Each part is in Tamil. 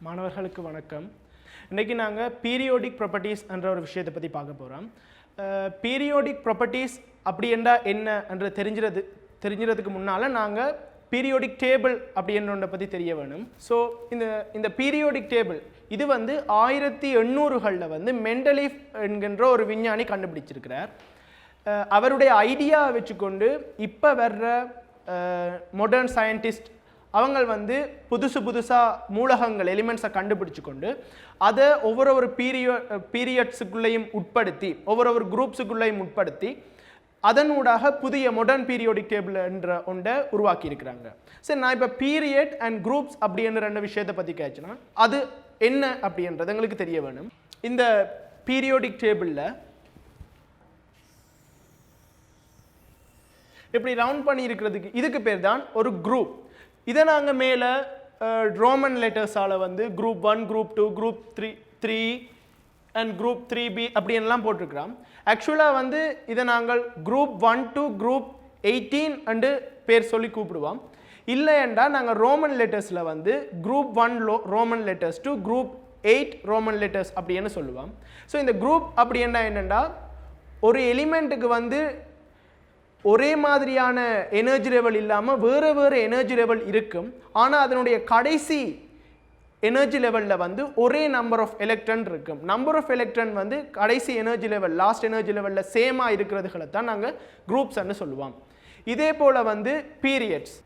மாணவர்களுக்கு வணக்கம். இன்றைக்கி நாங்கள் பீரியோடிக் ப்ராப்பர்ட்டிஸ் என்ற ஒரு விஷயத்தை பற்றி பார்க்க போகிறோம். பீரியோடிக் ப்ராப்பர்ட்டிஸ் அப்படி என்றால் என்ன என்று தெரிஞ்சுறதுக்கு முன்னால் நாங்கள் பீரியோடிக் டேபிள் அப்படின்றத பற்றி தெரிய வேணும். ஸோ இந்த பீரியோடிக் டேபிள் இது 1800களில் மெண்டலீஃப் என்கின்ற ஒரு விஞ்ஞானி கண்டுபிடிச்சிருக்கிறார். அவருடைய ஐடியா வச்சுக்கொண்டு இப்போ வர்ற மாடர்ன் சயின்டிஸ்ட் அவங்க புதுசாக மூலகங்கள் எலிமெண்ட்ஸை கண்டுபிடிச்சு கொண்டு அதை ஒவ்வொரு பீரியட்ஸுக்குள்ளேயும் உட்படுத்தி ஒவ்வொரு குரூப்ஸுக்குள்ளேயும் உட்படுத்தி அதனூடாக புதிய மாடர்ன் பீரியோடிக் டேபிள் என்ற ஒன்றை உருவாக்கி இருக்கிறாங்க. சரி, நான் இப்போ பீரியட் அண்ட் குரூப்ஸ் அப்படின்ற ரெண்டு விஷயத்தை பற்றி கேட்சுன்னா அது என்ன அப்படின்றது எங்களுக்கு தெரிய வேணும். இந்த பீரியோடிக் டேபிளில் இப்படி ரவுண்ட் பண்ணி இருக்கிறதுக்கு இதுக்கு பேர் தான் ஒரு குரூப். இதை நாங்கள் மேலே ரோமன் லெட்டர்ஸால் group 1, group 2, group 3 and group 3B அப்படின்லாம் போட்டிருக்கிறோம். ஆக்சுவலாக இதை நாங்கள் குரூப் 1 to குரூப் 18 அண்டு பேர் சொல்லி கூப்பிடுவோம். இல்லை என்றால் நாங்கள் ரோமன் லெட்டர்ஸில் group 1 Roman letters to group 8 Roman letters அப்படின்னு சொல்லுவோம். ஸோ இந்த குரூப் அப்படி என்னென்னா ஒரு எலிமெண்ட்டுக்கு ஒரே மாதிரியான எனர்ஜி லெவல் இல்லாமல் வேறு எனர்ஜி லெவல் இருக்கும். ஆனால் அதனுடைய கடைசி எனர்ஜி லெவலில் ஒரே நம்பர் ஆஃப் எலக்ட்ரான் இருக்கும். நம்பர் ஆஃப் எலக்ட்ரான் கடைசி எனர்ஜி லெவல் லாஸ்ட் எனர்ஜி லெவலில் சேமாக இருக்கிறதுகளை தான் நாங்கள் குரூப்ஸ்ன்னு சொல்லுவோம். இதே போல் பீரியட்ஸ்.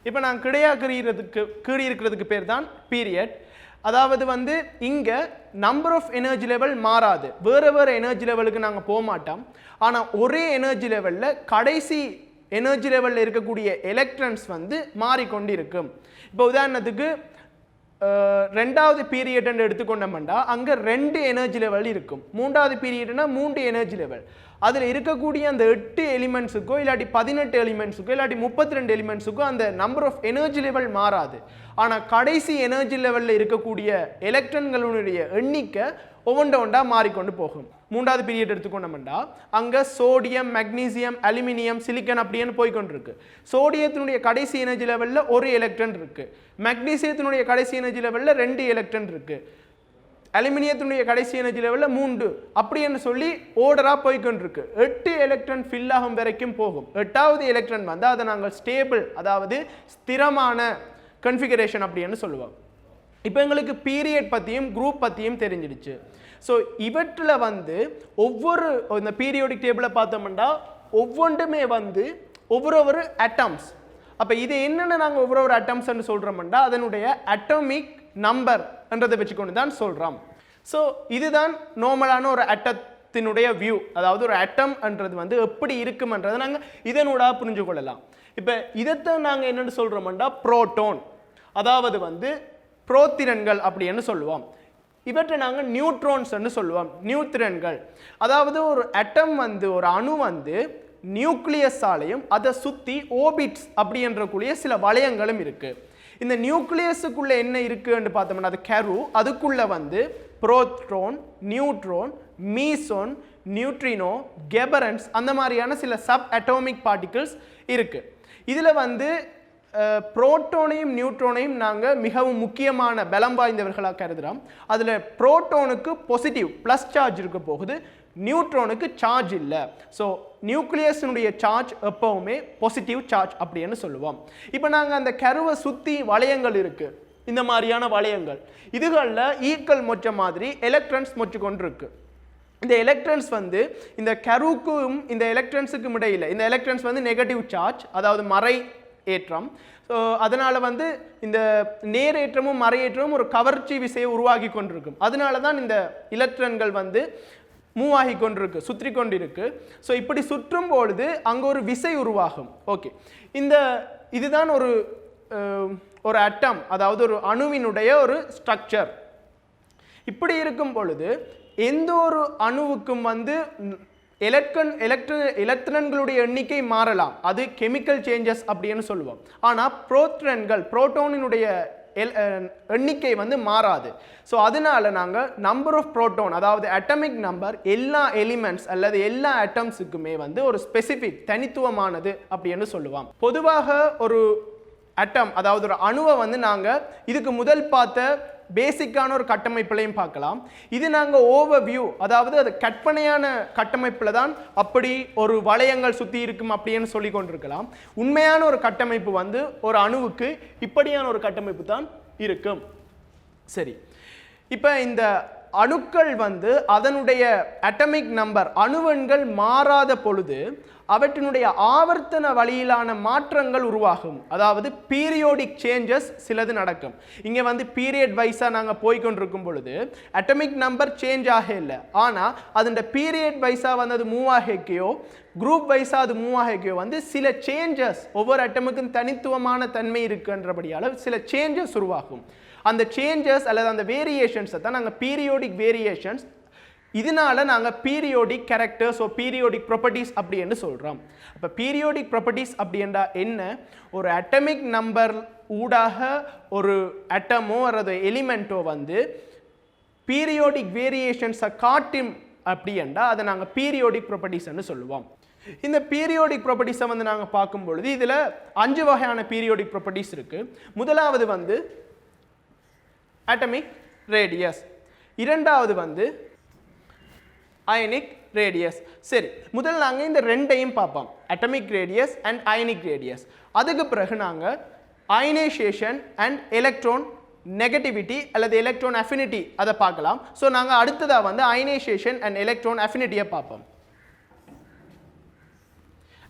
இப்போ நான் கீழிருக்கிறதுக்கு பேர் தான் பீரியட். அதாவது இங்கே நம்பர் ஆஃப் எனர்ஜி லெவல் மாறாது. வேறு எனர்ஜி லெவலுக்கு நாங்கள் போக மாட்டோம். ஆனால் ஒரே எனர்ஜி லெவலில் கடைசி எனர்ஜி லெவலில் இருக்கக்கூடிய எலக்ட்ரான்ஸ் மாறிக்கொண்டு இருக்கும். இப்போ உதாரணத்துக்கு ரெண்டாவது பீரியட் எடுத்துக்கொண்டோம்னா அங்கே 2 எனர்ஜி லெவல் இருக்கும். மூன்றாவது பீரியட்னா 3 எனர்ஜி லெவல். அதில் இருக்கக்கூடிய அந்த 8 எலிமெண்ட்ஸுக்கோ இல்லாட்டி 18 எலிமெண்ட்ஸுக்கோ இல்லாட்டி 32 எலிமெண்ட்ஸுக்கோ அந்த நம்பர் ஆஃப் எனர்ஜி லெவல் மாறாது. ஆனால் கடைசி எனர்ஜி லெவலில் இருக்கக்கூடிய எலக்ட்ரான்களுடைய எண்ணிக்கை ஒவ்வொன்றா மாறிக்கொண்டு போகும். மூன்றாவது பீரியட் எடுத்துக்கொண்டோம்னா அங்கே சோடியம், மெக்னீசியம், அலுமினியம், சிலிக்கன் அப்படின்னு போய்கொண்டிருக்கு. சோடியத்தினுடைய கடைசி எனர்ஜி லெவலில் 1 எலக்ட்ரான் இருக்கு. மெக்னீசியத்தினுடைய கடைசி எனர்ஜி லெவலில் 2 எலக்ட்ரான் இருக்கு. அலுமினியத்தினுடைய கடைசி எனர்ஜி லெவலில் 3 அப்படின்னு சொல்லி ஓர்டராக போய்கொண்டிருக்கு. 8 எலக்ட்ரான் ஃபில் ஆகும் வரைக்கும் போகும். 8வது எலக்ட்ரான் அதை நாங்கள் ஸ்டேபிள், அதாவது ஸ்திரமான கன்ஃபிகரேஷன் அப்படின்னு சொல்லுவோம். இப்போ எங்களுக்கு பீரியட் பற்றியும் குரூப் பற்றியும் தெரிஞ்சிடுச்சு. ஸோ இவற்றில் ஒவ்வொரு இந்த பீரியோடிக் டேபிளை பார்த்தோம்னா ஒவ்வொன்றுமே ஒவ்வொரு அட்டம்ஸ். அப்போ இது என்னென்ன நாங்கள் ஒவ்வொரு அட்டம்ஸ்ன்னு சொல்கிறோம்னா அதனுடைய அட்டோமிக் நம்பர் என்றதை வச்சுக்கொண்டு தான் சொல்கிறோம். ஸோ இதுதான் நார்மலான ஒரு அட்டத்தினுடைய வியூ. அதாவது ஒரு அட்டம் என்றது எப்படி இருக்கும்ன்றதை நாங்கள் இதனூடாக புரிஞ்சு கொள்ளலாம். இப்போ இதைத்தான் நாங்கள் என்னென்னு சொல்கிறோம்னா புரோட்டோன், அதாவது புரோத்திரன்கள் அப்படின்னு சொல்லுவோம். இவற்றை நாங்கள் நியூட்ரான்ஸ்ன்னு சொல்லுவோம். நியூத்திரன்கள் அதாவது ஒரு அட்டம் ஒரு அணு நியூக்ளியஸாலையும் அதை சுற்றி ஓபிட்ஸ் அப்படின்றக்கூடிய சில வளையங்களும் இருக்குது. இந்த நியூக்ளியஸுக்குள்ளே என்ன இருக்குன்னு பார்த்தோம்னா அது கரு. அதுக்குள்ளே புரோட்ரான், நியூட்ரான், மீசோன், நியூட்ரினோ, கெபரன்ஸ் அந்த மாதிரியான சில சப் அட்டோமிக் பார்ட்டிகிள்ஸ் இருக்குது. இதில் புரோட்டோனையும் நியூட்ரானையும் நாங்கள் மிகவும் முக்கியமான பலம் வாய்ந்தவர்களாக கருதுகிறோம். அதில் புரோட்டோனுக்கு பாசிட்டிவ் ப்ளஸ் சார்ஜ் இருக்க போகுது, நியூட்ரானுக்கு சார்ஜ் இல்லை. ஸோ நியூக்ளியஸினுடைய சார்ஜ் எப்பவுமே பாசிட்டிவ் சார்ஜ் அப்படின்னு சொல்லுவோம். இப்போ நாங்கள் அந்த கருவை சுற்றி வளையங்கள் இருக்குது. இந்த மாதிரியான வளையங்கள் இதுகளில் ஈக்வல் மொச்ச மாதிரி எலக்ட்ரான்ஸ் மொச்சு கொண்டு இருக்கு. இந்த எலக்ட்ரான்ஸ் இந்த கருவுக்கும் இந்த எலக்ட்ரான்ஸுக்கும் இடையில் இந்த எலக்ட்ரான்ஸ் நெகட்டிவ் சார்ஜ், அதாவது மறை ஏற்றம். ஸோ அதனால் இந்த நேரேற்றமும் மறையேற்றமும் ஒரு கவர்ச்சி விசையை உருவாகி கொண்டிருக்கும். அதனால தான் இந்த எலக்ட்ரான்கள் மூவ் ஆகி கொண்டிருக்கு, சுற்றி கொண்டிருக்கு. ஸோ இப்படி சுற்றும் பொழுது அங்கே ஒரு விசை உருவாகும். ஓகே, இதுதான் ஒரு அட்டம், அதாவது ஒரு அணுவினுடைய ஒரு ஸ்ட்ரக்சர். இப்படி இருக்கும் பொழுது எந்த ஒரு அணுவுக்கும் எலக்ட்ரான்களுடைய எண்ணிக்கை மாறலாம். அது கெமிக்கல் சேஞ்சஸ் அப்படின்னு சொல்லுவோம். ஆனால் புரோட்டோனினுடைய எண்ணிக்கை வந்து மாறாது. ஸோ அதனால நாங்கள் நம்பர் ஆஃப் புரோட்டான், அதாவது அட்டமிக் நம்பர் எல்லா எலிமெண்ட்ஸ் அல்லது எல்லா அட்டம்ஸுக்குமே வந்து ஒரு ஸ்பெசிஃபிக் தனித்துவமானது அப்படின்னு சொல்லுவோம். பொதுவாக ஒரு அட்டம், அதாவது ஒரு அணுவை வந்து நாங்கள் இதுக்கு முதல் பார்த்த பேசிக்கான ஒரு கட்டமைப்புலையும் பார்க்கலாம். இது நாங்கள் ஓவர்வியூ, அதாவது அது கற்பனையான கட்டமைப்பில் தான் அப்படி ஒரு வளையங்கள் சுற்றி இருக்கும் அப்படின்னு சொல்லி கொண்டிருக்கலாம். உண்மையான ஒரு கட்டமைப்பு வந்து ஒரு அணுவுக்கு இப்படியான ஒரு கட்டமைப்பு தான் இருக்கும். சரி, இப்போ இந்த அணுக்கள் வந்து அதனுடைய அட்டமிக் நம்பர் அணுவெண்கள் மாறாத பொழுது அவற்றினுடைய ஆவர்த்தன வழியிலான மாற்றங்கள் உருவாகும். அதாவது பீரியோடிக் சேஞ்சஸ் சிலது நடக்கும். இங்கே வந்து பீரியட் வைஸாக நாங்கள் போய்கொண்டிருக்கும் பொழுது அட்டமிக் நம்பர் சேஞ்ச் ஆக இல்லை, ஆனால் அதோட பீரியட் வைஸாக வந்து அது மூவ் ஆகிக்கையோ குரூப் வைஸாக அது மூவ் ஆகிக்கையோ வந்து சில சேஞ்சஸ், ஒவ்வொரு அட்டமுக்கும் தனித்துவமான தன்மை இருக்குன்றபடியால் சில சேஞ்சஸ் உருவாகும். அந்த சேஞ்சஸ் அல்லது அந்த வேரியேஷன்ஸை தான் நாங்கள் பீரியோடிக் வேரியேஷன்ஸ், இதனால நாங்கள் பீரியோடிக் கேரக்டர்ஸ் ஓ பீரியோடிக் ப்ராப்பர்ட்டிஸ் அப்படின்னு சொல்கிறோம். அப்போ பீரியோடிக் ப்ராப்பர்ட்டிஸ் அப்படின்றா என்ன? ஒரு அட்டமிக் நம்பர் ஊடாக ஒரு அட்டமோ அல்லது எலிமெண்ட்டோ வந்து பீரியோடிக் வேரியேஷன்ஸை காட்டும் அப்படின்றா அதை நாங்கள் பீரியோடிக் ப்ராப்பர்ட்டிஸ்ன்னு சொல்லுவோம். இந்த பீரியோடிக் ப்ராப்பர்ட்டிஸை வந்து நாங்கள் பார்க்கும் பொழுது இதில் 5 வகையான பீரியோடிக் ப்ராப்பர்ட்டிஸ் இருக்குது. முதலாவது வந்து அட்டமிக் ரேடியஸ், இரண்டாவது வந்து அயனிக் ரேடியஸ். சரி, முதல்ல நாங்கள் இந்த ரெண்டையும் பார்ப்போம், atomic radius and ionic radius. அதுக்கு பிறகு நாங்கள் அயனைசேஷன் அண்ட் எலக்ட்ரான் நெகட்டிவிட்டி அல்லது எலக்ட்ரான் அஃபினிட்டி அதை பார்க்கலாம். ஸோ நாங்கள் அடுத்ததாக வந்து அயனைசேஷன் அண்ட் எலக்ட்ரான் அஃபினிட்டியை பார்ப்போம்.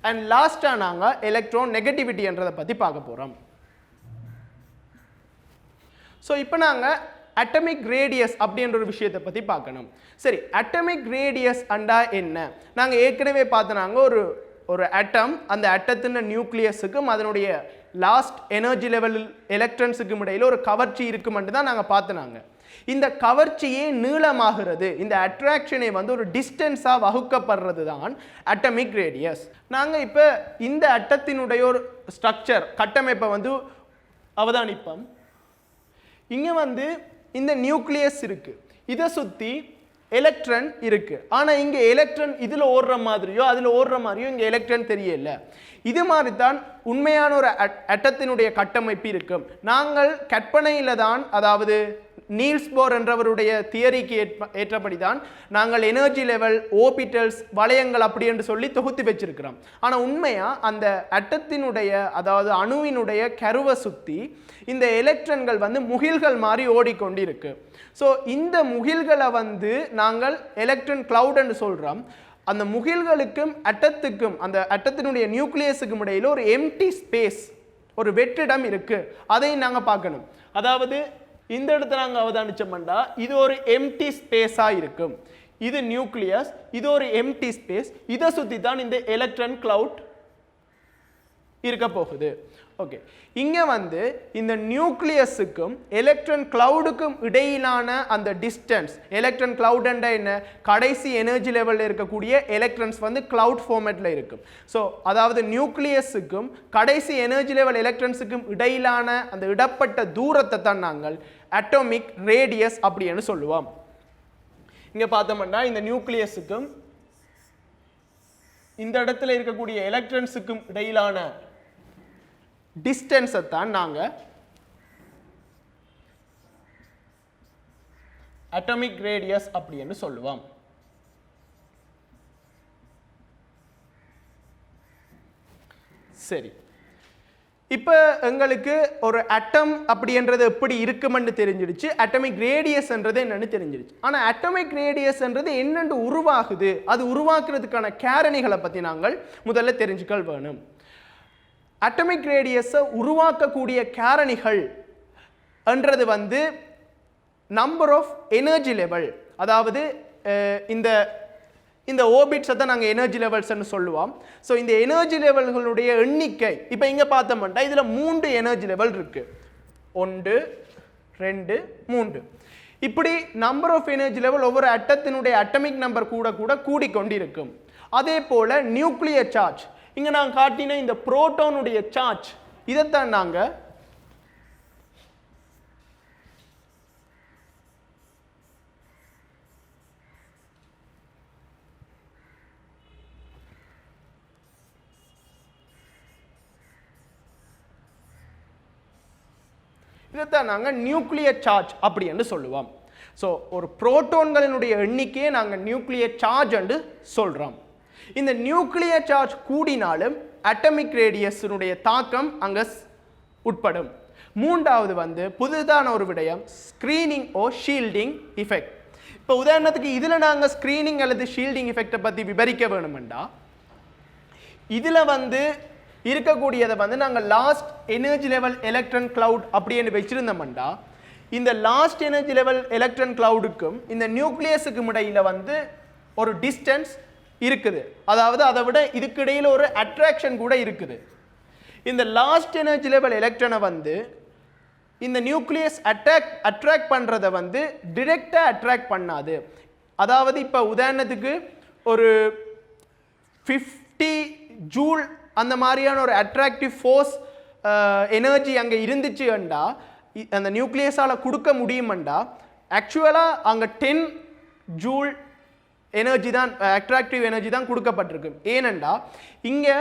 அண்ட் லாஸ்ட்டாக நாங்கள் எலக்ட்ரான் நெகட்டிவிட்டி என்றதை பற்றி பார்க்க போகிறோம். ஸோ இப்போ நாங்கள் அட்டமிக் ரேடியஸ் அப்படின்ற ஒரு விஷயத்தை பற்றி பார்க்கணும். சரி, அட்டமிக் ரேடியஸ் அண்டா என்ன? நாங்கள் ஏற்கனவே பார்த்தோம், ஒரு அட்டம், அந்த அட்டத்தின் நியூக்ளியஸுக்கும் அதனுடைய லாஸ்ட் எனர்ஜி லெவல் எலக்ட்ரான்ஸுக்கும் இடையில் ஒரு கவர்ச்சி இருக்குமென்று தான் நாங்கள் பார்த்தோம். இந்த கவர்ச்சியே நீளமாகிறது, இந்த அட்ராக்ஷனை வந்து ஒரு டிஸ்டன்ஸாக வகுக்கப்படுறது தான் அட்டமிக் ரேடியஸ். நாங்கள் இப்போ இந்த அட்டத்தினுடைய ஒரு ஸ்ட்ரக்சர் கட்டமைப்பை வந்து அவதானிப்போம். இங்கே வந்து இந்த நியூக்ளியஸ் இருக்கு, இதை சுற்றி எலக்ட்ரான் இருக்கு. ஆனால் இங்கே எலக்ட்ரான் இதில் ஓடுற மாதிரியோ அதில் ஓடுற மாதிரியோ இங்கே எலக்ட்ரான் தெரியல. இது மாதிரி தான் உண்மையான ஒரு அட்டத்தினுடைய கட்டமைப்பு இருக்கும். நாங்கள் கற்பனையில் தான், அதாவது நீல்ஸ் போர் என்றவருடைய தியரிக்கு ஏற்றபடி தான் நாங்கள் எனர்ஜி லெவல், ஓபிட்டல்ஸ், வளையங்கள் அப்படி என்று சொல்லி தொகுத்து வச்சிருக்கிறோம். ஆனால் உண்மையாக அந்த அட்டத்தினுடைய, அதாவது அணுவினுடைய கருவை சுற்றி இந்த எலக்ட்ரான்கள் வந்து முகில்கள் மாதிரி ஓடிக்கொண்டிருக்கு. ஸோ இந்த முகில்களை வந்து நாங்கள் எலக்ட்ரான் கிளவுட் என்று சொல்கிறோம். அந்த முகில்களுக்கும் அட்டத்துக்கும், அந்த அட்டத்தினுடைய நியூக்ளியஸுக்கும் இடையில் ஒரு எம்டி ஸ்பேஸ், ஒரு வெற்றிடம் இருக்கு. அதையும் நாங்கள் பார்க்கணும். அதாவது இந்த இடத்துல நாங்கள் அவதானிச்சோம்னா இது ஒரு எம்டி ஸ்பேஸாக இருக்கும். இது நியூக்ளியஸ், இது ஒரு எம்டி ஸ்பேஸ், இதை சுற்றி தான் இந்த எலக்ட்ரான் கிளவுட் இருக்க போகுது. ஓகே, இங்கே வந்து இந்த நியூக்ளியஸுக்கும் எலக்ட்ரான் கிளவுடுக்கும் இடையிலான அந்த டிஸ்டன்ஸ், எலக்ட்ரான் கிளவுட் என்ன, கடைசி எனர்ஜி லெவலில் இருக்கக்கூடிய எலக்ட்ரான்ஸ் வந்து கிளவுட் ஃபார்மேட்டில் இருக்கும். ஸோ அதாவது நியூக்ளியஸுக்கும் கடைசி எனர்ஜி லெவல் எலக்ட்ரான்ஸுக்கும் இடையிலான அந்த இடப்பட்ட தூரத்தை தான் நாங்கள் அட்டோமிக் ரேடியஸ் அப்படின்னு சொல்லுவோம். இங்கே பார்த்தோம்னா இந்த நியூக்ளியஸுக்கும் இந்த இடத்துல இருக்கக்கூடிய எலக்ட்ரான்ஸுக்கும் இடையிலான டிஸ்டன்ஸை தான் நாங்கள் அட்டமிக் ரேடியஸ் அப்படின்னு சொல்லுவோம். சரி, இப்போ எங்களுக்கு ஒரு அட்டம் அப்படின்றது எப்படி இருக்குமென்னு தெரிஞ்சிடுச்சு, அட்டமிக் ரேடியஸ்ன்றது என்னன்னு தெரிஞ்சிடுச்சு. ஆனால் அட்டமிக் ரேடியஸ்ன்றது என்னென்று உருவாகுது, அது உருவாக்குறதுக்கான காரணிகளை பற்றி நாங்கள் முதல்ல தெரிஞ்சுக்க வேணும். அட்டமிக் ரேடியஸை உருவாக்கக்கூடிய காரணிகள் என்றது வந்து நம்பர் ஆஃப் எனர்ஜி லெவல், அதாவது இந்த இந்த ஓபிட்ஸை தான் நாங்கள் எனர்ஜி லெவல்ஸ்ன்னு சொல்லுவோம். ஸோ இந்த எனர்ஜி லெவல்களுடைய எண்ணிக்கை, இப்போ இங்கே பார்த்தோம்னா இதில் 3 எனர்ஜி லெவல் இருக்கு, 1 2 3. இப்படி நம்பர் ஆஃப் எனர்ஜி லெவல் ஒவ்வொரு அட்டத்தினுடைய அட்டமிக் நம்பர் கூட கூட கூடிக்கொண்டிருக்கும். அதே போல் நியூக்ளியர் சார்ஜ், இங்கே நாங்கள் காட்டின இந்த புரோட்டானுடைய சார்ஜ், இதைத்தான் நாங்கள் இதைத்தான் நாங்கள் நியூக்ளியர் சார்ஜ் அப்படி என்று சொல்லுவோம். ஸோ ஒரு புரோட்டான்களினுடைய எண்ணிக்கையை நாங்கள் நியூக்ளியர் சார்ஜ் என்று சொல்கிறோம். இந்த நியூக்ளியர் சார்ஜ் கூடினாலும் அட்டமிக் ரேடியஸினுடைய தாக்கம் அங்கே உட்படும். மூன்றாவது வந்து புதுதான ஒரு விடயம் ஸ்க்ரீனிங் ஓ ஷீல்டிங் இஃபெக்ட். இப்போ உதாரணத்துக்கு இதில் நாங்கள் ஸ்க்ரீனிங் அல்லது ஷீல்டிங் எஃபெக்டை பற்றி விவரிக்க வேணுமெண்டா இதில் வந்து இருக்கக்கூடியதை வந்து நாங்கள் last energy level electron cloud அப்படின்னு வச்சிருந்தோம்டா இந்த லாஸ்ட் எனர்ஜி லெவல் எலக்ட்ரான் கிளவுடுக்கும் இந்த நியூக்ளியஸுக்கும் இடையில வந்து ஒரு டிஸ்டன்ஸ் இருக்குது. அதாவது அதை விட இதுக்கு இடையில ஒரு அட்ராக்ஷன் கூட இருக்குது. இந்த லாஸ்ட் எனர்ஜி லெவல் எலக்ட்ரானை வந்து இந்த நியூக்ளியஸ் அட்ராக்ட் பண்ணுறதை வந்து டிரெக்டாக அட்ராக்ட் பண்ணாது. அதாவது இப்போ உதாரணத்துக்கு ஒரு 50 ஜூல் அந்த மாதிரியான ஒரு அட்ராக்டிவ் ஃபோர்ஸ் எனர்ஜி அங்கே இருந்துச்சுண்டா அந்த நியூக்ளியஸால் கொடுக்க முடியுமெண்டா ஆக்சுவலாக அங்கே 10 ஜூல் எனர்ஜி தான் அட்ராக்டிவ் எனர்ஜி தான் கொடுக்கப்பட்டிருக்கு. ஏனெண்டா இங்கே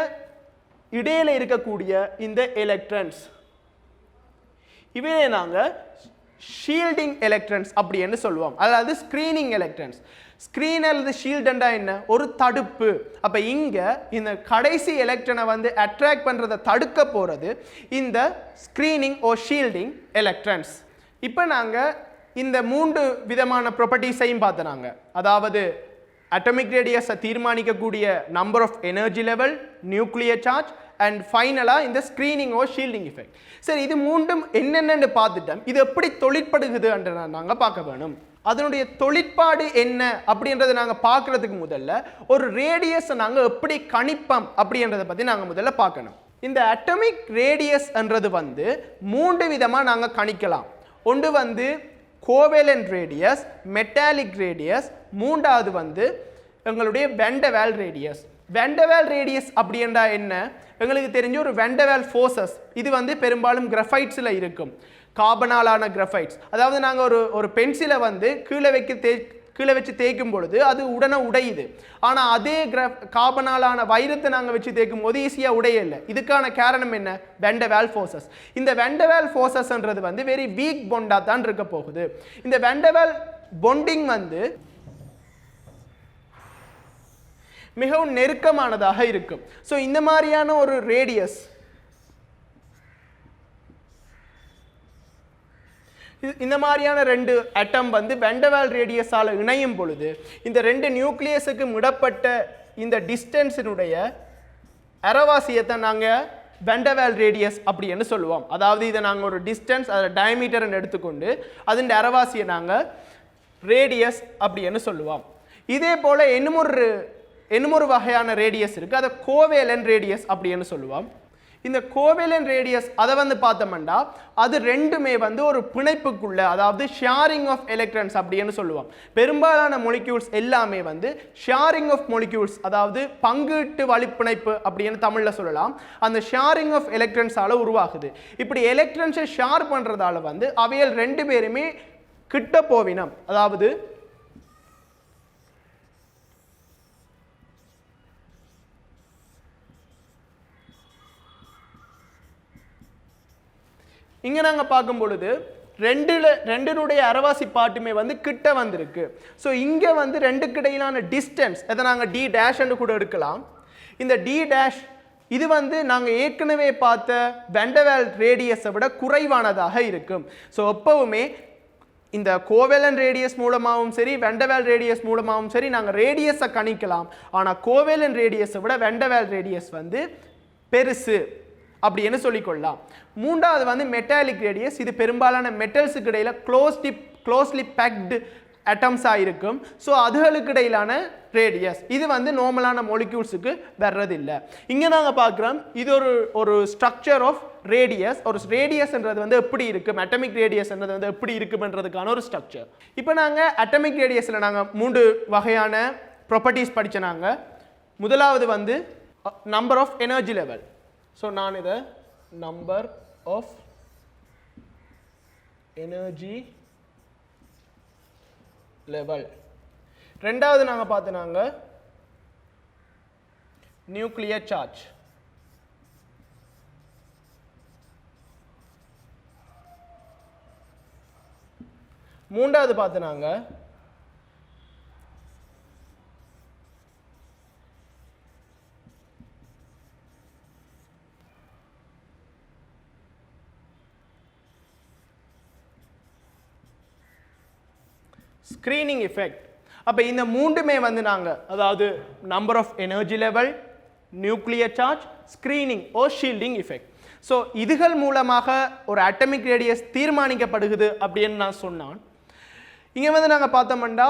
இடையில இருக்கக்கூடிய இந்த எலக்ட்ரான்ஸ் இவையே நாங்கள் ஷீல்டிங் எலக்ட்ரான்ஸ் அப்படின்னு சொல்லுவோம். அதாவது ஸ்க்ரீனிங் எலக்ட்ரான்ஸ். ஸ்க்ரீன் அல்லது ஷீல்டுண்டா என்ன? ஒரு தடுப்பு. அப்போ இங்கே இந்த கடைசி எலக்ட்ரானை வந்து அட்ராக்ட் பண்ணுறதை தடுக்க போகிறது இந்த ஸ்க்ரீனிங் ஓ ஷீல்டிங் எலக்ட்ரான்ஸ். இப்போ நாங்கள் இந்த 3 விதமான ப்ராப்பர்ட்டிஸையும் பார்த்தனாங்க. அதாவது அட்டமிக் ரேடியஸை தீர்மானிக்கக்கூடிய number of energy level, nuclear charge and ஃபைனலாக இந்த ஸ்க்ரீனிங் ஓ ஷீல்டிங் எஃபெக்ட். சரி, இது மூன்றும் என்னென்னு பார்த்துட்டோம். இது எப்படி தொழிற்படுகிறது என்று நாங்கள் பார்க்க வேணும். அதனுடைய தொழிற்பாடு என்ன அப்படின்றத நாங்கள் பார்க்குறதுக்கு முதல்ல ஒரு ரேடியஸை நாங்கள் எப்படி கணிப்போம் அப்படின்றத பற்றி நாங்கள் முதல்ல பார்க்கணும். இந்த அட்டமிக் ரேடியஸ் என்றது வந்து 3 விதமாக நாங்கள் கணிக்கலாம். ஒன்று வந்து கோவேலன்ட் ரேடியஸ், மெட்டாலிக் ரேடியஸ், மூன்றாவது வந்து எங்களுடைய வெண்டவால் ரேடியஸ். வெண்டவால் ரேடியஸ் அப்படின்றா என்ன? எங்களுக்கு தெரிஞ்ச ஒரு வெண்டவால் ஃபோர்ஸஸ். இது வந்து பெரும்பாலும் கிராஃபைட்ஸில் இருக்கும், கார்பனாலான கிராஃபைட்ஸ். அதாவது நாங்கள் ஒரு பென்சிலை வந்து கீழே வச்சு தேய்க்கும் பொழுது அது உடனே உடையுது. ஆனால் அதே கார்பனாலான வைரத்தை நாங்கள் வச்சு தேய்க்கும் போது ஈஸியாக உடையலை. இதுக்கான காரணம் என்ன? வெண்டவால் ஃபோர்ஸஸ். இந்த வெண்டவால் ஃபோர்ஸஸ்ன்றது வந்து வெரி வீக் பொண்டாக தான் இருக்க போகுது. இந்த வெண்டவால் பொண்டிங் வந்து மிகவும் நெருக்கமானதாக இருக்கும். ஸோ இந்த மாதிரியான ஒரு ரேடியஸ், இந்த மாதிரியான 2 அட்டம் வந்து வெண்டவால் ரேடியஸால் இணையும் பொழுது இந்த 2 நியூக்ளியஸுக்கும் இடப்பட்ட இந்த டிஸ்டன்ஸினுடைய அரைவாசியத்தை நாங்கள் வெண்டவால் ரேடியஸ் அப்படின்னு சொல்லுவோம். அதாவது இதை நாங்கள் ஒரு டிஸ்டன்ஸ், அதை டயமீட்டர்னு எடுத்துக்கொண்டு அதன் அரைவாசியை நாங்கள் ரேடியஸ் அப்படின்னு சொல்லுவோம். இதே போல் இன்னுமொரு வகையான ரேடியஸ் இருக்குது, அதை கோவேலன்ட் ரேடியஸ் அப்படின்னு சொல்லுவோம். இந்த கோவேலன்ட் ரேடியஸ் அதை வந்து பார்த்தோம்னா அது ரெண்டுமே வந்து ஒரு பிணைப்புக்குள்ள, அதாவது ஷேரிங் ஆஃப் எலக்ட்ரான்ஸ் அப்படின்னு சொல்லுவோம். பெரும்பாலான மொலிக்யூல்ஸ் எல்லாமே வந்து ஷேரிங் ஆஃப் மொலிக்யூல்ஸ், அதாவது பங்கீட்டு வழிப்பிணைப்பு அப்படின்னு தமிழில் சொல்லலாம். அந்த ஷேரிங் ஆஃப் எலக்ட்ரான்ஸால் உருவாகுது. இப்படி எலக்ட்ரான்ஸை ஷேர் பண்ணுறதால வந்து அவைகள் 2 பேருமே கிட்ட போவினம். அதாவது இங்கே நாங்கள் பார்க்கும் பொழுது ரெண்டினுடைய அரைவாசி பாட்டுமே வந்து கிட்ட வந்திருக்கு. ஸோ இங்கே வந்து 2க்கு இடையிலான டிஸ்டன்ஸ் அதை நாங்கள் டி டேஷ் என்று கூட எடுக்கலாம். இந்த டி டேஷ் இது வந்து நாங்கள் ஏற்கனவே பார்த்த வெண்டவால் ரேடியஸை விட குறைவானதாக இருக்கும். ஸோ எப்பவுமே இந்த கோவேலன்ட் ரேடியஸ் மூலமாகவும் சரி, வெண்டவால் ரேடியஸ் மூலமாகவும் சரி நாங்கள் ரேடியஸை கணிக்கலாம். ஆனால் கோவேலன்ட் ரேடியஸை விட வெண்டவால் ரேடியஸ் வந்து பெருசு அப்படின்னு சொல்லிக்கொள்ளலாம். மூன்றாவது வந்து மெட்டாலிக் ரேடியஸ். இது பெரும்பாலான மெட்டல்ஸுக்கு இடையில க்ளோஸ்லி பேக்டு அட்டம்ஸாக இருக்கும். ஸோ அதுகளுக்கு இடையிலான ரேடியஸ் இது வந்து நார்மலான மொலிக்யூல்ஸுக்கு வர்றதில்லை. இங்கே நாங்கள் பார்க்குறோம் இது ஒரு ஸ்ட்ரக்சர் ஆஃப் ரேடியஸ். ஒரு ரேடியஸ்ன்றது வந்து எப்படி இருக்கும், அட்டமிக் ரேடியஸ்ன்றது வந்து எப்படி இருக்கும்ன்றதுக்கான ஒரு ஸ்ட்ரக்சர். இப்போ நாங்கள் அட்டமிக் ரேடியஸில் நாங்கள் 3 வகையான ப்ராப்பர்ட்டிஸ் படித்தனாங்க. முதலாவது வந்து number of energy level. So நான் இதை நம்பர் ஆஃப் எனர்ஜி லெவல். ரெண்டாவது நாங்கள் பார்த்தோனாங்க நியூக்ளியர் சார்ஜ். மூன்றாவது பார்த்தனாங்க ஸ்கிரீனிங் எஃபெக்ட். அப்போ இந்த மூன்றுமே வந்து நாங்கள் அதாவது number of energy level, nuclear charge, screening or shielding effect. So இதுகள் மூலமாக ஒரு அட்டமிக் ரேடியஸ் தீர்மானிக்கப்படுகிறது அப்படின்னு நான் சொன்னான். இங்கே வந்து நாங்கள் பார்த்தோம்னா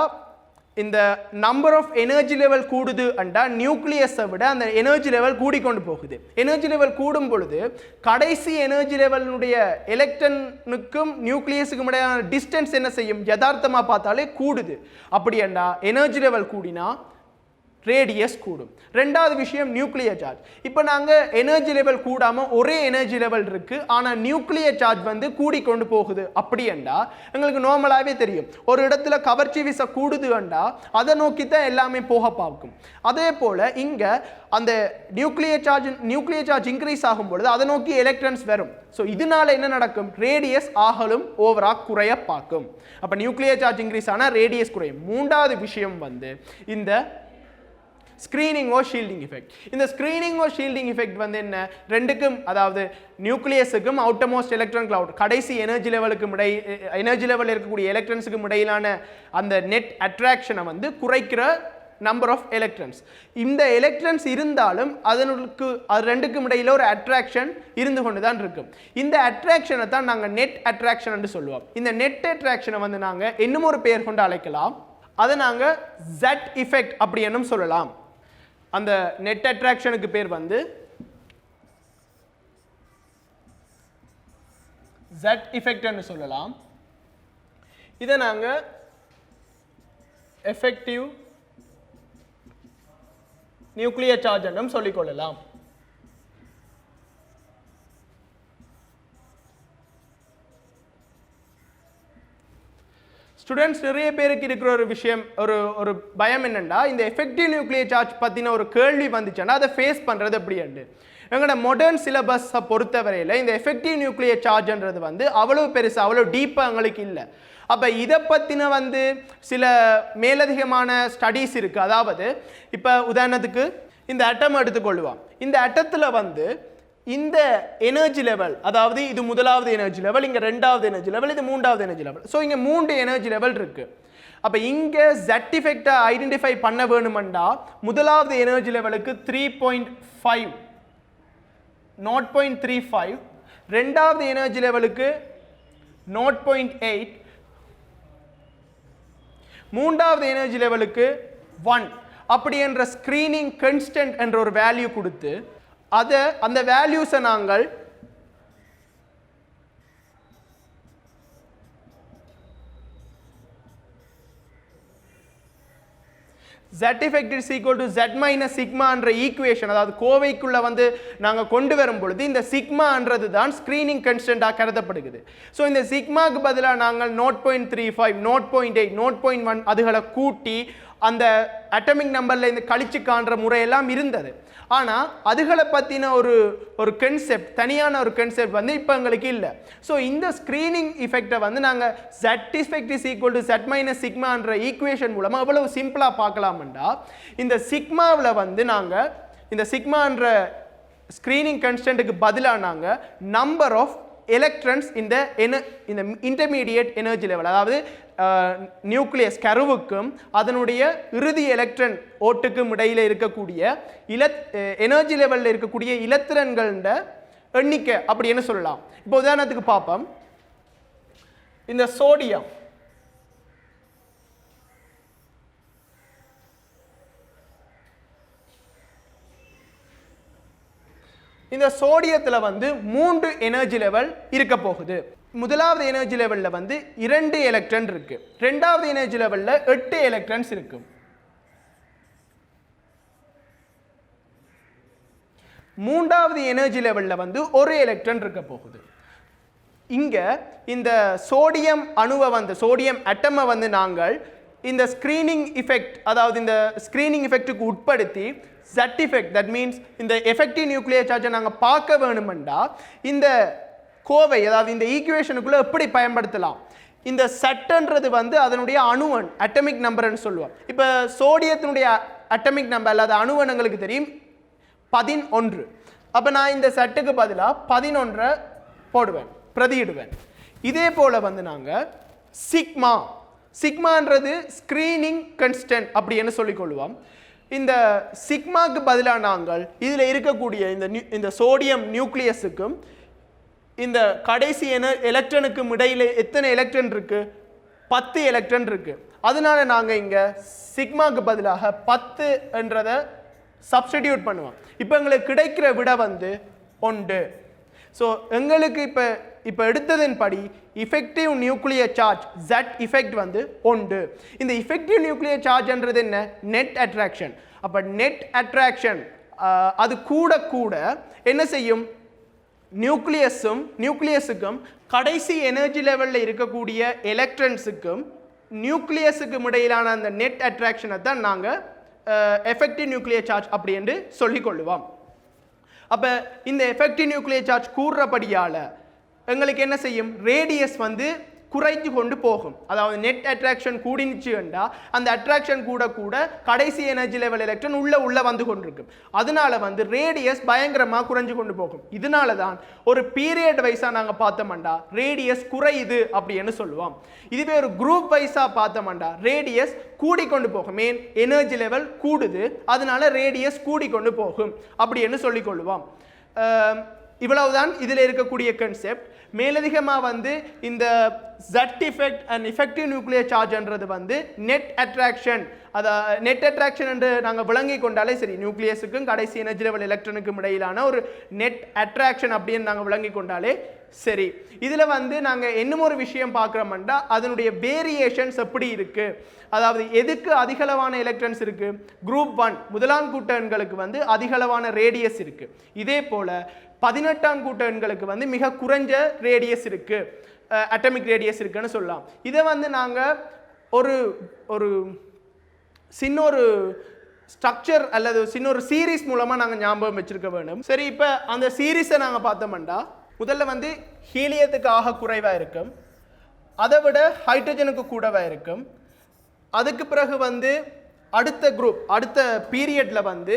இந்த நம்பர் ஆஃப் எனர்ஜி லெவல் கூடுது அண்டா நியூக்ளியஸை விட அந்த எனர்ஜி லெவல் கூடிக்கொண்டு போகுது. எனர்ஜி லெவல் கூடும் பொழுது கடைசி எனர்ஜி லெவலினுடைய எலக்ட்ரானுக்கும் நியூக்ளியஸுக்கும் இடையான டிஸ்டன்ஸ் என்ன செய்யும், யதார்த்தமாக பார்த்தாலே கூடுது. அப்படி அண்டா எனர்ஜி லெவல் கூடினா ரேடியஸ் கூடும். ரெண்டாவது விஷயம் நியூக்ளியர் சார்ஜ். இப்போ நாங்கள் எனர்ஜி லெவல் கூடாமல் ஒரே எனர்ஜி லெவல் இருக்குது, ஆனால் நியூக்ளியர் சார்ஜ் வந்து கூடிக்கொண்டு போகுது. அப்படி என்றா எங்களுக்கு நார்மலாகவே தெரியும், ஒரு இடத்துல கவர்ச்சி விசை கூடுது என்றா அதை நோக்கி தான் எல்லாமே போக பார்க்கும். அதே போல் இங்கே அந்த நியூக்ளியர் சார்ஜ் இன்க்ரீஸ் ஆகும் பொழுது அதை நோக்கி எலக்ட்ரான்ஸ் வரும். ஸோ இதனால என்ன நடக்கும், ரேடியஸ் ஆகலும் ஓவராக குறைய பார்க்கும். அப்போ நியூக்ளியர் சார்ஜ் இன்க்ரீஸ் ஆனால் ரேடியஸ் குறையும். மூன்றாவது விஷயம் வந்து இந்த ஸ்கிரீனிங் ஓ ஷீல்டிங் எஃபெக்ட். இந்த ஸ்கிரீனிங் ஓ ஷீல்டிங் எஃபெக்ட் வந்து என்ன, ரெண்டுக்கும் அதாவது நியூக்ளியஸுக்கும் அவுட்டர்மோஸ்ட் எலக்ட்ரான் கிளவுட் கடைசி எனர்ஜி லெவலுக்கும் எனர்ஜி லெவலில் இருக்கக்கூடிய எலக்ட்ரான்ஸுக்கும் இடையிலான அந்த நெட் அட்ராக்ஷனை வந்து குறைக்கிற நம்பர் ஆஃப் எலக்ட்ரான்ஸ். இந்த எலக்ட்ரான்ஸ் இருந்தாலும் அதனுக்கு அது ரெண்டுக்கும் இடையில ஒரு அட்ராக்ஷன் இருந்து கொண்டு தான் இருக்கும். இந்த அட்ராக்ஷனை தான் நாங்கள் நெட் அட்ராக்ஷன் என்று சொல்லுவோம். இந்த நெட் அட்ராக்ஷனை வந்து நாங்கள் இன்னும் ஒரு பெயர் கொண்டு அழைக்கலாம். அதை நாங்கள் ஜெட் எஃபெக்ட் அப்படி என்னும் சொல்லலாம். அந்த நெட் அட்ராக்ஷனுக்கு பேர் வந்து ஜெட் எஃபெக்ட் என்று சொல்லலாம். இதை நாங்கள் எஃபெக்டிவ் நியூக்ளியர் சார்ஜ் என்றும் சொல்லிக்கொள்ளலாம். ஸ்டூடெண்ட்ஸ் நிறைய பேருக்கு இருக்கிற ஒரு விஷயம், ஒரு பயம் என்னென்னா, இந்த எஃபெக்டிவ் நியூக்ளியர் சார்ஜ் பற்றின ஒரு கேள்வி வந்துச்சுன்னா அதை ஃபேஸ் பண்ணுறது எப்படி உண்டு. எங்களோட மாடர்ன் சிலபஸை பொறுத்தவரையில் இந்த எஃபெக்டிவ் நியூக்ளியர் சார்ஜ்ன்றது வந்து அவ்வளோ பெருசு, அவ்வளோ டீப்பாக எங்களுக்கு இல்லை. அப்போ இதை பற்றின வந்து சில மேலதிகமான ஸ்டடீஸ் இருக்குது. அதாவது இப்போ உதாரணத்துக்கு இந்த அட்டம் எடுத்துக்கொள்ளுவோம். இந்த அட்டத்தில் வந்து இந்த எனர்ஜி லெவல், அதாவது இது முதலாவது எனர்ஜி லெவல், இங்கே ரெண்டாவது எனர்ஜி லெவல், இது மூன்றாவது எனர்ஜி லெவல். ஸோ இங்கே 3 எனர்ஜி லெவல் இருக்குது. அப்போ இங்கே ஜெட் எஃபெக்டை ஐடென்டிஃபை பண்ண வேணுமெண்டா முதலாவது எனர்ஜி லெவலுக்கு 3.5 0.35, ரெண்டாவது எனர்ஜி லெவலுக்கு 0.8, மூன்றாவது எனர்ஜி லெவலுக்கு 1 அப்படி என்ற ஸ்கிரீனிங் கான்ஸ்டன்ட் என்ற ஒரு வேல்யூ கொடுத்து அந்த வேல்யூஸை நாங்கள் Z effect is equal to Z minus sigma என்ற ஈக்குவேஷன், அதாவது கோவைக்குள்ள வந்து நாங்கள் கொண்டு வரும் பொழுது இந்த சிக்மான்றது தான் ஸ்கிரீனிங் கான்ஸ்டன்ட்டாக கருதப்படுகிறது. ஸோ இந்த சிக்மாக்கு பதிலாக நாங்கள் 0.35, 0.8, 0.1 அதுகளை கூட்டி அந்த அட்டமிக் நம்பரில் இந்த கழிச்சு காண்ற முறையெல்லாம் இருந்தது. ஆனால் அதுகளை பற்றின ஒரு கன்செப்ட், தனியான ஒரு கன்செப்ட் வந்து இப்போ எங்களுக்கு இல்லை. ஸோ இந்த ஸ்க்ரீனிங் இஃபெக்டை வந்து நாங்கள் Z effect is equal to Z minus sigma என்ற ஈக்குவேஷன் மூலமாக எவ்வளவு சிம்பிளாக பார்க்கலாம்டா, இந்த சிக்மாவில் வந்து நாங்கள் இந்த சிக்மான்ற ஸ்க்ரீனிங் கான்ஸ்டன்ட்டுக்கு பதிலாக நாங்கள் நம்பர் ஆஃப் எலக்ட்ரான்ஸ் இந்த இன்டர்மீடியேட் எனர்ஜி லெவல், அதாவது நியூக்ளியஸ் கருவுக்கும் அதனுடைய இறுதி எலக்ட்ரான் ஓட்டுக்கும் இடையில் இருக்கக்கூடிய எனர்ஜி லெவலில் இருக்கக்கூடிய இலத்திரன்கள எண்ணிக்கை அப்படின்னு சொல்லலாம். இப்போ உதாரணத்துக்கு பார்ப்போம். இந்த சோடியம், இந்த சோடியத்தில் வந்து 3 எனர்ஜி லெவல் இருக்க போகுது. முதலாவது எனர்ஜி லெவலில் வந்து 2 எலக்ட்ரான் இருக்கு, ரெண்டாவது எனர்ஜி லெவலில் 8 எலக்ட்ரான்ஸ் இருக்கு, மூன்றாவது எனர்ஜி லெவலில் வந்து 1 எலக்ட்ரான் இருக்க போகுது. இங்க இந்த சோடியம் அணுவை வந்து சோடியம் அட்டமை வந்து நாங்கள் இந்த ஸ்கிரீனிங் இஃபெக்ட், அதாவது இந்த ஸ்கிரீனிங் இஃபெக்ட்டுக்கு உட்படுத்தி Z effect, that means இந்த எஃபெக்டிவ் நியூக்ளியர் சார்ஜை நாங்கள் பார்க்க வேணுமெண்டா இந்த கோவை, அதாவது இந்த ஈக்குவேஷனுக்குள்ள எப்படி பயன்படுத்தலாம். இந்த செட்ன்றது வந்து அதனுடைய அணுவன் அட்டமிக் நம்பர்னு சொல்லுவோம். இப்போ சோடியத்தினுடைய அட்டமிக் நம்பர் அல்லது அணுவன் எங்களுக்கு தெரியும் 11. அப்போ நான் இந்த செட்டுக்கு பதிலாக 11 போடுவேன், பிரதியிடுவேன். இதே போல் வந்து நாங்கள் சிக்மான்றது ஸ்க்ரீனிங் கன்ஸ்டன்ட் அப்படின்னு சொல்லிக்கொள்வோம். இந்த சிக்மாக்கு பதிலாக நாங்கள் இதில் இருக்கக்கூடிய இந்த சோடியம் நியூக்ளியஸுக்கும் இந்த கடைசி எலக்ட்ரனுக்கும் இடையில் எத்தனை எலக்ட்ரன் இருக்கு? 10 எலக்ட்ரன் இருக்கு. அதனால நாங்கள் இங்கே சிக்மாக்கு பதிலாக 10 என்றதை சப்ஸ்டிடியூட் பண்ணுவோம். இப்போ எங்களுக்கு கிடைக்கிற விட வந்து 1. ஸோ எங்களுக்கு இப்போ எடுத்ததன் படி effective nuclear charge Z effect வந்து 1. இந்த இஃபெக்டிவ் நியூக்ளியர் சார்ஜ்ன்றது என்ன? Net attraction. அப்போ நெட் அட்ராக்ஷன் அது கூட கூட என்ன செய்யும்? நியூக்ளியஸுக்கும் கடைசி எனர்ஜி லெவலில் இருக்கக்கூடிய எலக்ட்ரன்ஸுக்கும் நியூக்ளியஸுக்கும் இடையிலான அந்த நெட் அட்ராக்ஷனை தான் நாங்கள் எஃபெக்டிவ் நியூக்ளியர் சார்ஜ் அப்படி என்று சொல்லிக்கொள்ளுவோம். அப்போ இந்த எஃபெக்டிவ் நியூக்ளியர் சார்ஜ் கூடுறபடியால் எங்களுக்கு என்ன செய்யும்? ரேடியஸ் வந்து குறைஞ்சு கொண்டு போகும். அதாவது நெட் அட்ராக்ஷன் கூடினுச்சுண்டா அந்த அட்ராக்ஷன் கூட கூட கடைசி எனர்ஜி லெவல் எலக்ட்ரான் உள்ள வந்து கொண்டிருக்கும். அதனால வந்து ரேடியஸ் பயங்கரமாக குறைஞ்சு கொண்டு போகும். இதனால தான் ஒரு பீரியட் வைஸாக நாங்கள் பார்த்தோம்டா ரேடியஸ் குறையுது அப்படின்னு சொல்லுவோம். இதுவே ஒரு குரூப் வைஸாக பார்த்தோம்டா ரேடியஸ் கூடிக்கொண்டு போகும். மெயின் எனர்ஜி லெவல் கூடுது, அதனால ரேடியஸ் கூடிக்கொண்டு போகும் அப்படின்னு சொல்லிக்கொள்ளுவோம். இவ்வளவுதான் இதில் இருக்கக்கூடிய கன்செப்ட். மேலதிகமாக வந்து இந்த Z effect and effective nuclear சார்ஜ்ன்றது வந்து நெட் அட்ராக்ஷன். நெட் அட்ராக்ஷன் என்று நாங்கள் விளங்கி கொண்டாலே சரி, நியூக்ளியஸுக்கும் கடைசி எனர்ஜி லெவல் எலக்ட்ரானுக்கும் இடையிலான ஒரு நெட் அட்ராக்ஷன் அப்படின்னு நாங்கள் விளங்கி கொண்டாலே சரி. இதில் வந்து நாங்கள் இன்னும் ஒரு விஷயம் பார்க்குறோம்னா அதனுடைய வேரியேஷன்ஸ் எப்படி இருக்குது. அதாவது எதுக்கு அதிகளவான எலக்ட்ரான்ஸ் இருக்குது? குரூப் 1 முதலாம் கூட்ட எண்களுக்கு வந்து அதிகளவான ரேடியஸ் இருக்குது. இதே போல் 18ஆம் கூட்ட எண்களுக்கு வந்து மிக குறைஞ்ச ரேடியஸ் இருக்குது, அட்டமிக் ரேடியஸ் இருக்குன்னு சொல்லலாம். இதை வந்து நாங்கள் ஒரு சின்ன ஒரு ஸ்ட்ரக்சர் அல்லது சின்ன ஒரு சீரீஸ் மூலமாக நாங்கள் ஞாபகம் வச்சிருக்க வேணும். சரி, இப்போ அந்த சீரீஸை நாங்கள் பார்த்தோம்னா முதல்ல வந்து ஹீலியத்துக்கு ஆக குறைவாக இருக்கும், அதை விட ஹைட்ரஜனுக்கு கூடவாக இருக்கும். அதுக்கு பிறகு வந்து அடுத்த குரூப் அடுத்த பீரியடில் வந்து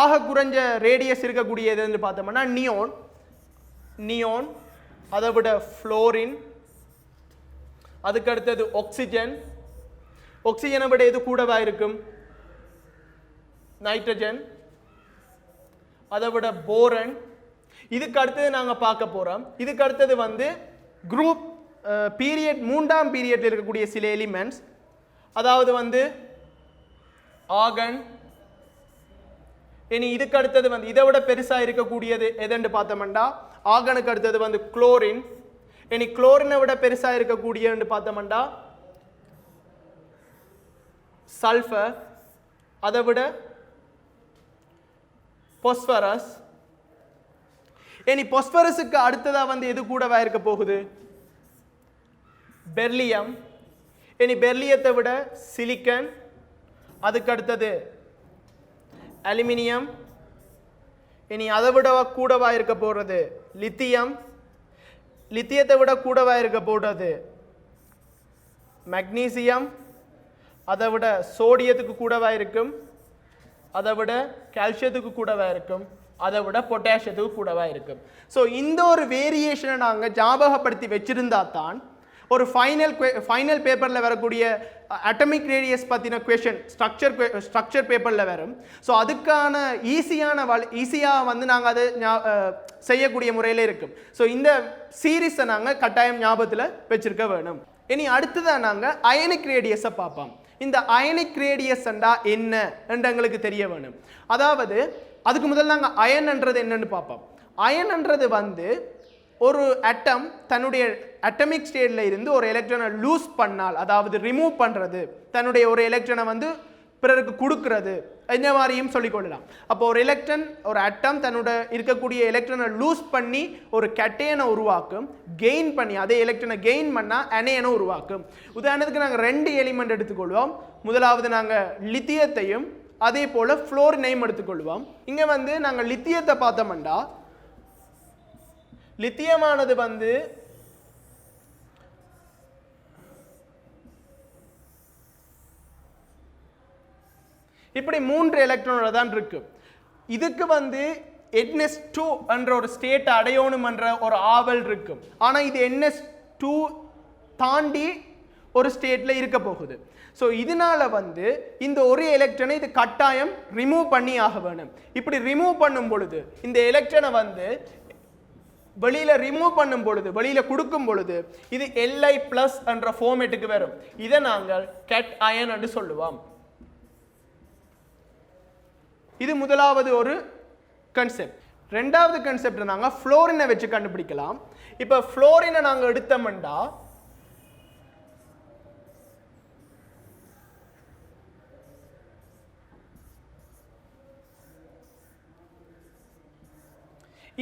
ஆக குறைஞ்ச ரேடியஸ் இருக்கக்கூடியதுன்னு பார்த்தோம்னா நியோன், அதை விட ஃப்ளோரின், அதுக்கு அடுத்தது ஆக்சிஜனை விட எது கூடவா இருக்கும்? நைட்ரஜன், அதை விட போரன். இதுக்கு அடுத்தது நாங்கள் பார்க்க போகிறோம். இதுக்கு அடுத்தது வந்து குரூப் பீரியட் 3ஆம் பீரியடில் இருக்கக்கூடிய சில எலிமெண்ட்ஸ், அதாவது வந்து ஆர்கன். இனி இதுக்கு அடுத்தது வந்து இதை விட பெருசாக இருக்கக்கூடியது எதுன்னு பார்த்தோம்னா ஆர்கனுக்கு அடுத்தது வந்து குளோரின். இனி குளோரினை விட பெருசாக இருக்கக்கூடியன்னு பார்த்தோம்னா சல்ஃபர், அதை விட பாஸ்பரஸ். இனி பாஸ்பரஸுக்கு அடுத்ததாக வந்து எது கூடவா இருக்க போகுது? பெர்லியம். இனி பெர்லியத்தை விட சிலிக்கன், அதுக்கு அடுத்தது அலுமினியம். இனி அதை விட கூடவா இருக்க போகிறது லித்தியம். லித்தியத்தை விட கூடவா இருக்க போகிறது மெக்னீசியம். அதை விட சோடியத்துக்கு கூடவா இருக்கும், அதை விட கால்சியத்துக்கு கூடவா இருக்கும், அதை விட பொட்டாசியத்துக்கு கூடவா இருக்கும். ஸோ இந்த ஒரு வேரியேஷனை நாங்கள் ஞாபகப்படுத்தி வச்சிருந்தா தான் ஒரு ஃபைனல் பேப்பரில் வரக்கூடிய அட்டமிக் ரேடியஸ் பற்றின கொஷன் ஸ்ட்ரக்சர் பேப்பரில் வரும். ஸோ அதுக்கான ஈஸியாக வந்து நாங்கள் அதை செய்யக்கூடிய முறையில் இருக்கும். ஸோ இந்த சீரீஸை நாங்கள் கட்டாயம் ஞாபகத்தில் வச்சிருக்க வேணும். இனி அடுத்ததான் நாங்கள் அயனிக் ரேடியஸை பார்ப்போம். இந்த அயனிக் ரேடியஸ்ண்டா என்ன என்று எங்களுக்கு தெரிய வேணும். அதாவது அதுக்கு முதல்ல நாங்கள் அயன்ன்றது என்னன்னு பார்ப்போம். அயன்ன்றது வந்து ஒரு அட்டம் தன்னுடைய அட்டமிக் ஸ்டேட்ல இருந்து ஒரு எலக்ட்ரானை லூஸ் பண்ணால், அதாவது ரிமூவ் பண்ணுறது, தன்னுடைய ஒரு எலக்ட்ரானை வந்து பிறருக்கு கொடுக்கறது, இந்த மாதிரியும் சொல்லிக்கொள்ளலாம். அப்போ ஒரு எலக்ட்ரான் ஒரு அட்டம் தன்னோட இருக்கக்கூடிய எலக்ட்ரானை லூஸ் பண்ணி ஒரு கேட்டையனை உருவாக்கும், கெயின் பண்ணி அதே எலக்ட்ரானை கெயின் பண்ணால் அணையனை உருவாக்கும். உதாரணத்துக்கு நாங்கள் 2 எலிமெண்ட் எடுத்துக்கொள்வோம். முதலாவது நாங்கள் லித்தியத்தையும் அதே போல் ஃப்ளோரினையும் எடுத்துக்கொள்வோம். இங்கே வந்து நாங்கள் லித்தியத்தை பார்த்தோம்னா லித்தியமானது வந்து இப்படி 3 எலக்ட்ரானோட தான் இருக்கு. இதுக்கு வந்து NS2 என்ற ஒரு ஸ்டேட் அடையணும் என்ற ஒரு ஆவல் இருக்கும். ஆனா இது NS2 தாண்டி ஒரு ஸ்டேட்ல இருக்க போகுது. ஸோ இதனால வந்து இந்த ஒரு எலக்ட்ரானை இது கட்டாயம் ரிமூவ் பண்ணி ஆக வேணும். இப்படி ரிமூவ் பண்ணும் பொழுது இந்த எலக்ட்ரானை வந்து வெளியில ரிமூவ் பண்ணும் பொழுது, வெளியில கொடுக்கும் பொழுது இது Li+ என்ற ஃபார்மேட்டுக்கு வரும். இதை நாங்கள் கேட் அயன் என்று சொல்லுவோம். இது முதலாவது ஒரு கான்செப்ட். ரெண்டாவது கான்செப்ட் நாங்க ஃப்ளோரினை வச்சு கண்டுபிடிக்கலாம். இப்ப ஃப்ளோரினை நாங்க எடுத்தோம்னா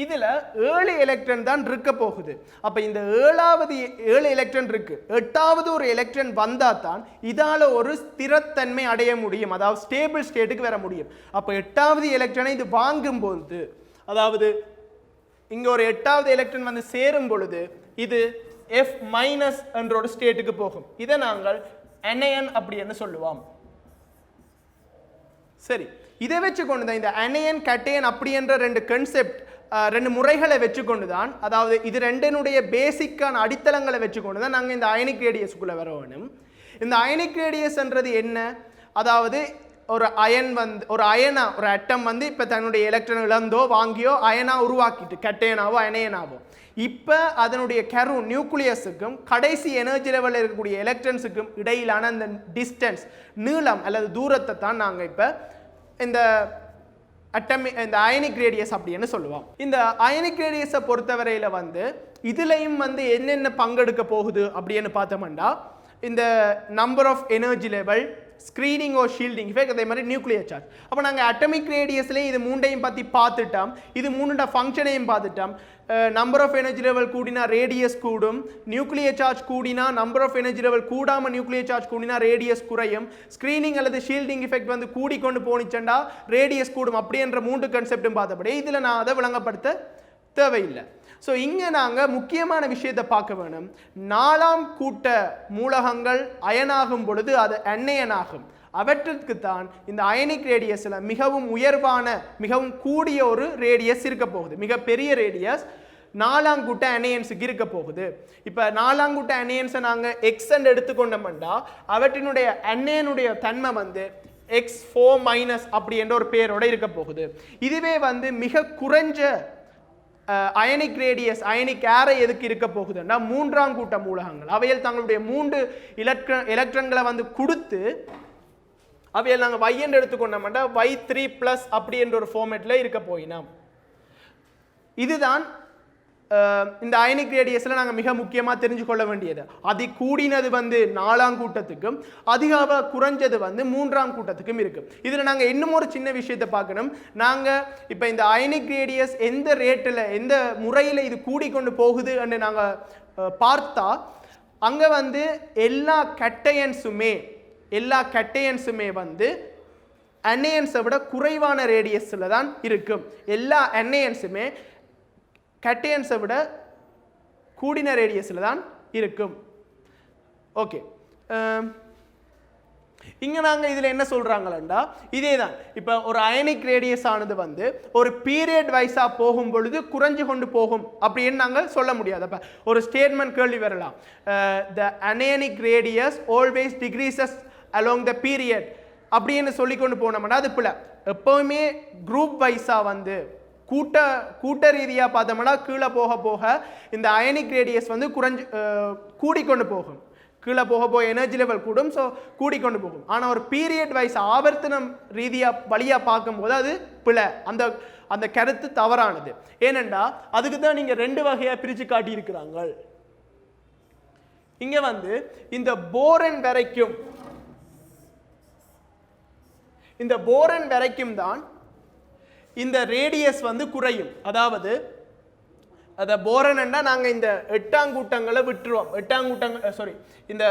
இதுல 7 எலக்ட்ரான் தான் இருக்க போகுது. அப்ப இந்த 7 எலக்ட்ரான் இருக்கு. 8வது ஒரு எலக்ட்ரான் வந்தா தான் இதால ஒரு ஸ்திரத்தன்மை அடைய முடியும், அதாவது ஸ்டேபிள் ஸ்டேட்டுக்கு வர முடியும். அப்ப 8வது எலக்ட்ரானை இது வாங்கும் பொழுது, அதாவது இங்க ஒரு 8வது எலக்ட்ரான் வந்து சேரும் பொழுது இது F- என்ற ஒரு ஸ்டேட்டுக்கு போகும். இதை நாங்கள் அனையன் அப்படின்னு சொல்லுவோம். சரி, இதை வச்சு கொண்டுதான் இந்த அனையன் கட்டையன் அப்படி என்ற ரெண்டு கான்செப்ட், ரெண்டு முறைகளை வச்சுக்கொண்டுதான், அதாவது இது ரெண்டினுடைய பேசிக்கான அடித்தளங்களை வச்சுக்கொண்டுதான் நாங்கள் இந்த அயனிக் ரேடியஸுக்குள்ள வர வேணும். இந்த அயனிக் ரேடியஸ்ன்றது என்ன? அதாவது ஒரு அயன் வந்து ஒரு அட்டம் வந்து இப்போ தன்னுடைய எலக்ட்ரான் இழந்தோ வாங்கியோ அயனா உருவாக்கிட்டு கட்டையனாவோ அயனையனாவோ, இப்போ அதனுடைய கரு நியூக்ளியஸுக்கும் கடைசி எனர்ஜி லெவலில் இருக்கக்கூடிய எலக்ட்ரான்ஸுக்கும் இடையிலான அந்த டிஸ்டன்ஸ், நீளம் அல்லது தூரத்தை தான் நாங்கள் இப்போ இந்த இந்த அயனிக் ரேடியஸ் அப்படின்னு சொல்லுவோம். இந்த அயனிக் ரேடியஸை பொறுத்தவரையில் வந்து இதுலையும் வந்து என்னென்ன பங்கெடுக்க போகுது அப்படின்னு பார்த்தோம்னா, இந்த number of energy level, screening or shielding effect, அதே மாதிரி நியூக்ளியர் சார்ஜ். அப்போ நாங்கள் அட்டமிக் ரேடியஸ்லேயே இது மூண்டையும் பற்றி பார்த்துட்டோம். இது மூணுட ஃபங்க்ஷனையும் பார்த்துட்டோம். நம்பர் ஆஃப் எனர்ஜி லெவல் கூடினா ரேடியஸ் கூடும், நியூக்ளியர் சார்ஜ் கூடினா நம்பர் ஆஃப் எனர்ஜி லெவல் கூடாமல் நியூக்ளியர் சார்ஜ் கூடினா ரேடியஸ் குறையும், ஸ்க்ரீனிங் அல்லது ஷீல்டிங் எஃபெக்ட் வந்து கூடிக்கொண்டு போனிச்சண்டா ரேடியஸ் கூடும். அப்படின்ற 3 கான்செப்டும் பார்த்தபடி இதில் நான் அதை விளங்கப்படுத்த தேவையில்லை. ஸோ இங்கே நாங்கள் முக்கியமான விஷயத்தை பார்க்க வேணும். 4ஆம் கூட்ட மூலகங்கள் அயனாகும் பொழுது அது அன்னையனாகும். அவற்றுக்கு தான் இந்த அயனிக் ரேடியஸில் மிகவும் உயர்வான, மிகவும் கூடிய ஒரு ரேடியஸ் இருக்க போகுது. மிகப்பெரிய ரேடியஸ் 4ஆம் கூட்ட அனையன்ஸுக்கு இருக்க போகுது. இப்போ 4ஆம் கூட்ட அனையன்ஸை நாங்கள் எக்ஸ்ன்னு எடுத்துக்கொண்டோம்னா அவற்றினுடைய அன்னையனுடைய தன்மை வந்து X4- அப்படி என்ற ஒரு பேரோட இருக்க போகுது. இதுவே வந்து மிக குறைஞ்ச அயனிக் ரேடியஸ், அயனிக் ஏரை எதுக்கு இருக்க போகுதுன்னா 3ஆம் கூட்ட மூலகங்கள் அவையில் தங்களுடைய 3 எலக்ட்ரான்களை வந்து கொடுத்து அவையில் நாங்கள் Y என்று எடுத்துக்கொண்டோம்னா Y3+ அப்படி என்ற ஒரு ஃபார்மேட்டில் இருக்க போயினோம். இதுதான் இந்த அயனிக் ரேடியஸில் நாங்கள் மிக முக்கியமாக தெரிஞ்சு கொள்ள வேண்டியது. அது கூடினது வந்து 4ஆம் கூட்டத்துக்கும் அதிக குறைஞ்சது வந்து 3ஆம் கூட்டத்துக்கும் இருக்கு. இதில் நாங்கள் இன்னும் ஒரு சின்ன விஷயத்தை பார்க்கணும். நாங்கள் இப்போ இந்த அயனிக் ரேடியஸ் எந்த ரேட்டில், எந்த முறையில் இது கூடிக்கொண்டு போகுது என்று நாங்கள் பார்த்தா அங்கே வந்து எல்லா கட்டையன்ஸுமே வந்து அன்னையன்ஸை விட குறைவான ரேடியஸில் தான் இருக்கும். எல்லா அன்னையன்ஸுமே கட்டையன்ஸை விட கூடின ரேடியஸில் தான் இருக்கும். ஓகே, இங்கே நாங்கள் இதில் என்ன சொல்கிறாங்களா, இதே தான். இப்போ ஒரு அயனிக் ரேடியஸ் ஆனது வந்து ஒரு பீரியட் வைஸாக போகும் பொழுது குறைஞ்சு கொண்டு போகும் அப்படின்னு நாங்கள் சொல்ல முடியாது. அப்போ ஒரு ஸ்டேட்மெண்ட் கேள்வி வரலாம், the ionic radius always decreases along the period அப்படின்னு சொல்லி கொண்டு போனோம்னா அது பிள்ளை. எப்போவுமே குரூப் வைஸாக வந்து கூட்ட ரீதியாக பார்த்தோம்னா கீழே போக போக இந்த அயனிக் ரேடியஸ் வந்து கூடிக்கொண்டு போகும். கீழே போக போக எனர்ஜி லெவல் கூடும், ஸோ கூடிக்கொண்டு போகும். ஆனால் ஒரு பீரியட் வைஸ் ஆவர்த்தனம் வழியாக பார்க்கும்போது அது பிழை, அந்த கருத்து தவறானது. ஏனென்றா அதுக்கு தான் நீங்கள் 2 வகையாக பிரித்து காட்டியிருக்கிறாங்க. இங்கே வந்து இந்த போரன் வரைக்கும் தான் இந்த ரேடியஸ் வந்து குறையும். அதாவது அதை போரன்டா நாங்கள் இந்த 8ஆம் கூட்டங்களை விட்டுருவோம். 8ஆம் கூட்டங்கள் இந்த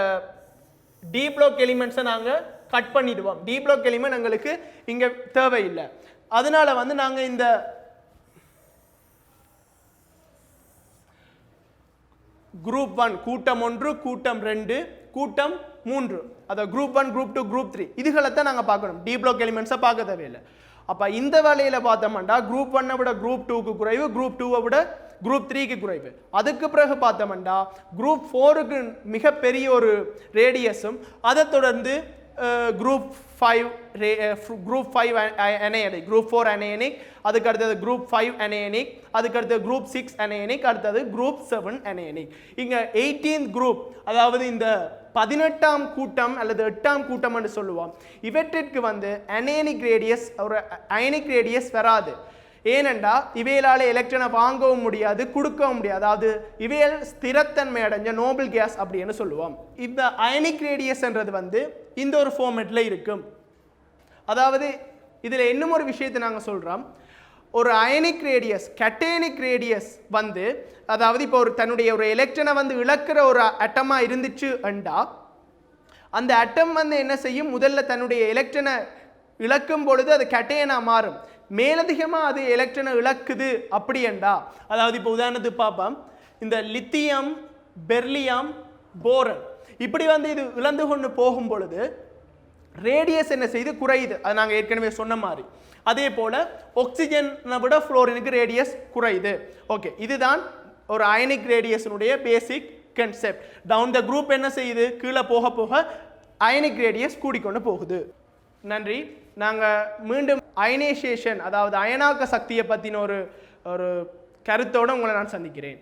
டி பிளாக் எலிமெண்ட்ஸை நாங்கள் கட் பண்ணிடுவோம். டி பிளாக் எலிமெண்ட் எங்களுக்கு இங்கே தேவையில்லை. அதனால வந்து நாங்கள் இந்த குரூப் 1 கூட்டம் 1 கூட்டம் 2 கூட்டம் 3, அதாவது குரூப் 1 குரூப் 2 குரூப் 3 இதுகளை தான் நாங்கள் பார்க்கணும். டி பிளாக் எலிமெண்ட்ஸை பார்க்க தேவையில்லை. அப்போ இந்த வேலையில் பார்த்தோம்னா குரூப் 1 விட குரூப் 2க்கு குறைவு, குரூப் 2 விட குரூப் 3க்கு குறைவு. அதுக்கு பிறகு பார்த்தோம்னா குரூப் 4க்கு மிகப்பெரிய ஒரு ரேடியஸும், அதை தொடர்ந்து குரூப் 5 அனையனிக், குரூப் 4 அனையனிக், அதுக்கு அடுத்தது குரூப் 5 அனையனிக், அதுக்கு அடுத்தது குரூப் 6 அனையனிக், அடுத்தது குரூப் 7 அனையனிக். இங்கே 18th குரூப், அதாவது இந்த 18ஆம் கூட்டம் அல்லது 8ஆம் கூட்டம் என்று சொல்லுவோம். இவற்றிற்கு வந்து அனையனிக் ரேடியஸ், ஒரு அயனிக் ரேடியஸ் வராது. ஏனென்றா இவைகளால் எலக்ட்ரானை வாங்கவும் முடியாது, கொடுக்கவும் முடியாது. அதாவது இவைகள் ஸ்திரத்தன்மை அடைஞ்ச நோபல் கேஸ் அப்படின்னு சொல்லுவோம். இந்த அயனிக் ரேடியஸ்ன்றது வந்து இந்த ஒரு ஃபார்மேட்டில் இருக்கும். அதாவது இதில் இன்னும் ஒரு விஷயத்தை நாங்கள் சொல்கிறோம். ஒரு அயனிக் ரேடியஸ், கேட்டேனிக் ரேடியஸ் வந்து, அதாவது இப்போ ஒரு தன்னுடைய ஒரு எலக்ட்ரானை வந்து இழக்கிற ஒரு அட்டமாக இருந்துச்சு என்றா, அந்த அட்டம் வந்து என்ன செய்யும், முதல்ல தன்னுடைய எலக்ட்ரானை இழக்கும் பொழுது அது கேட்டேனா மாறும். மேலதிகமாக அது எலக்ட்ரானை இழக்குது அப்படி என்றா, அதாவது இப்போ உதாரணத்துக்கு பார்ப்போம், இந்த லித்தியம், பெர்லியம், போரன் இப்படி வந்து இது இழந்து கொண்டு போகும் பொழுது ரேடியஸ் என்ன செய்து குறையுது. அது நாங்கள் ஏற்கனவே சொன்ன மாதிரி. அதே போல ஆக்சிஜனை விட ஃப்ளோரினுக்கு ரேடியஸ் குறையுது. ஓகே, இதுதான் ஒரு அயனிக் ரேடியஸினுடைய basic concept. Down the group என்ன செய்யுது, கீழே போக போக அயனிக் ரேடியஸ் கூடிக்கொண்டு போகுது. நன்றி. நாங்கள் மீண்டும் அயனைசேஷன், அதாவது அயனாக்க சக்தியை பற்றின ஒரு கருத்தோடு உங்களை நான் சந்திக்கிறேன்.